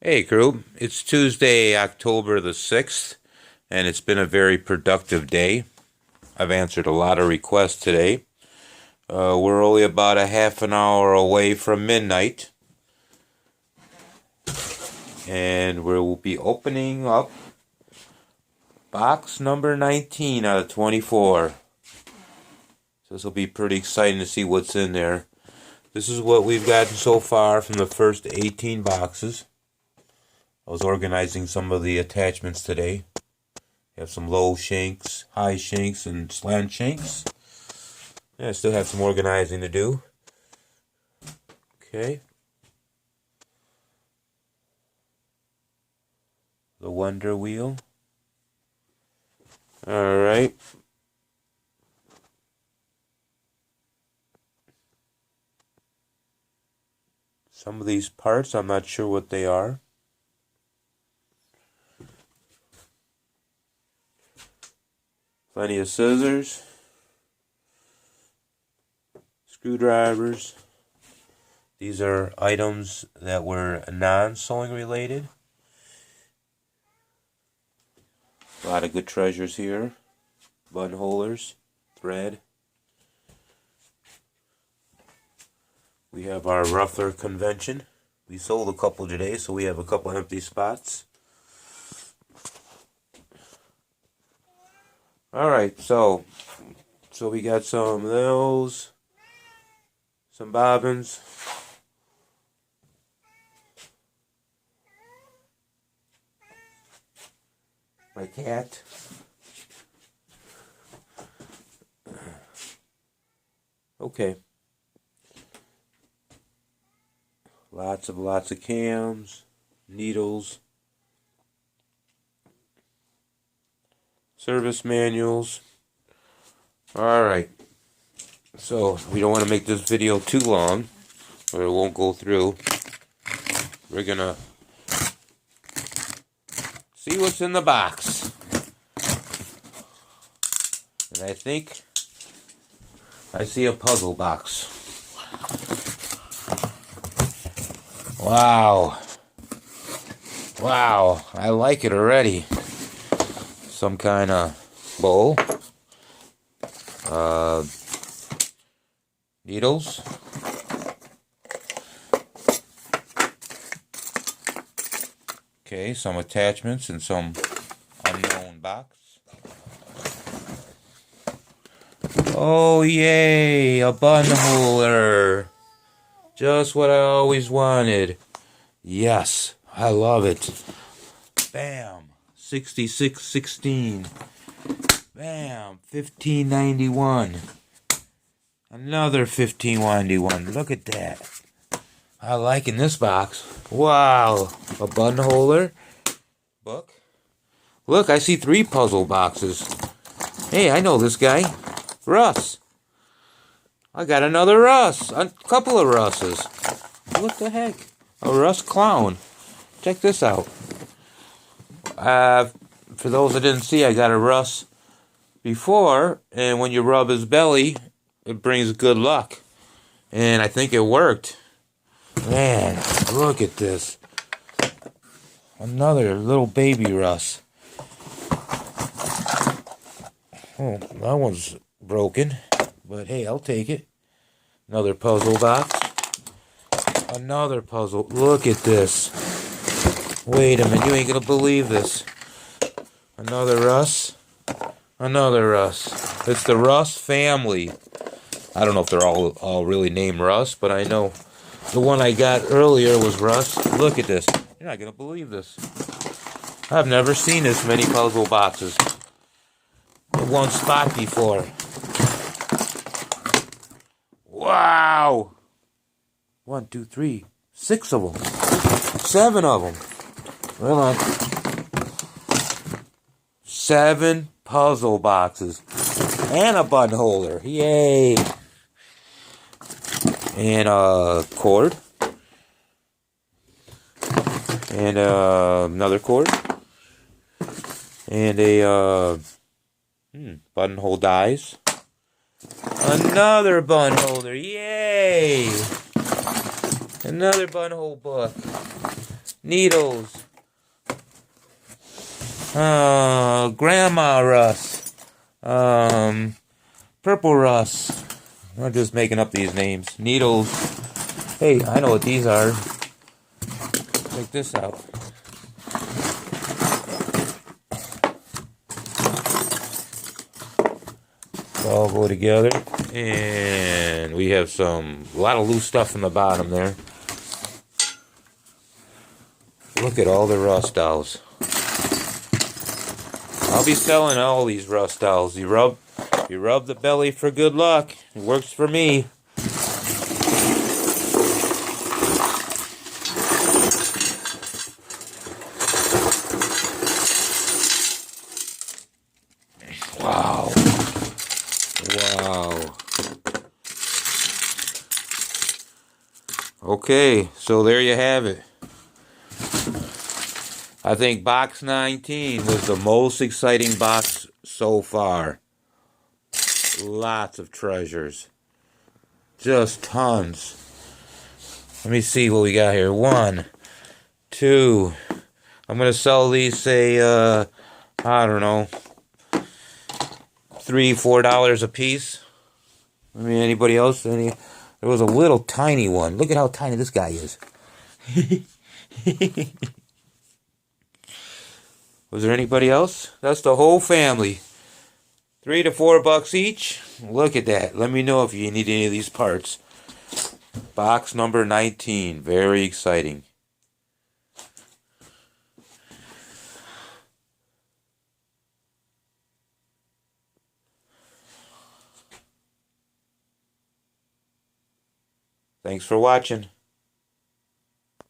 Hey crew, it's Tuesday, October the 6th, and it's been a very productive day. I've answered a lot of requests today. We're only about a half an hour away from midnight, and we'll be opening up box number 19 out of 24. So this will be pretty exciting to see what's in there. This is what we've gotten so far from the first 18 boxes. I was organizing some of the attachments today. You have some low shanks, high shanks, and slant shanks. Yeah, I still have some organizing to do. Okay. The Wonder Wheel. Alright. Some of these parts, I'm not sure what they are. Plenty of scissors, screwdrivers. These are items that were non-sewing related. A lot of good treasures here. Button holders, thread. We have our Ruffler convention. We sold a couple today, so we have a couple empty spots. Alright, so we got some of those, some bobbins, my cat, okay, lots of cams, needles, service manuals. Alright, so we don't want to make this video too long, or it won't go through. We're gonna see what's in the box. And I think I see a puzzle box. Wow. Wow, I like it already. Some kind of bowl, needles, okay, some attachments in some unknown box. Oh yay, a button holder, just what I always wanted. Yes, I love it. Bam. 6616. Bam. 1591. Another 1591. Look at that. I like in this box. Wow. A button holder. Book. Look, I see 3 puzzle boxes. Hey, I know this guy. Russ. I got another Russ. A couple of Russes. What the heck? A Russ clown. Check this out. For those that didn't see, I got a Russ before, and when you rub his belly, it brings good luck. And I think it worked. Man, look at this. Another little baby Russ. Oh, that one's broken, but hey, I'll take it. Another puzzle box. Another puzzle. Look at this. Wait a minute, you ain't gonna believe this. Another Russ. Another Russ. It's the Russ family. I don't know if they're all really named Russ, but I know the one I got earlier was Russ. Look at this. You're not gonna believe this. I've never seen this many puzzle boxes in one spot before. Wow! 1, 2, 3, 6 of them. 7 of them. Hold on. 7 puzzle boxes. And a button holder. Yay! And a cord. And another cord. And a buttonhole dies. Another button holder. Yay! Another buttonhole book. needles, grandma rust, purple rust. I'm just making up these names. Needles. Hey, I know what these are. Check this out. All go together, and we have a lot of loose stuff in the bottom there. Look at all the rust dolls. I'll be selling all these rust dolls. You rub the belly for good luck. It works for me. Wow. Wow. Okay, so there you have it. I think box 19 was the most exciting box so far. Lots of treasures. Just tons. Let me see what we got here. 1, 2. I'm going to sell these, say, I don't know, $3, $4 a piece. I mean, anybody else? There was a little tiny one. Look at how tiny this guy is. Was there anybody else? That's the whole family. $3 to $4 each. Look at that. Let me know if you need any of these parts. Box number 19. Very exciting. Thanks for watching.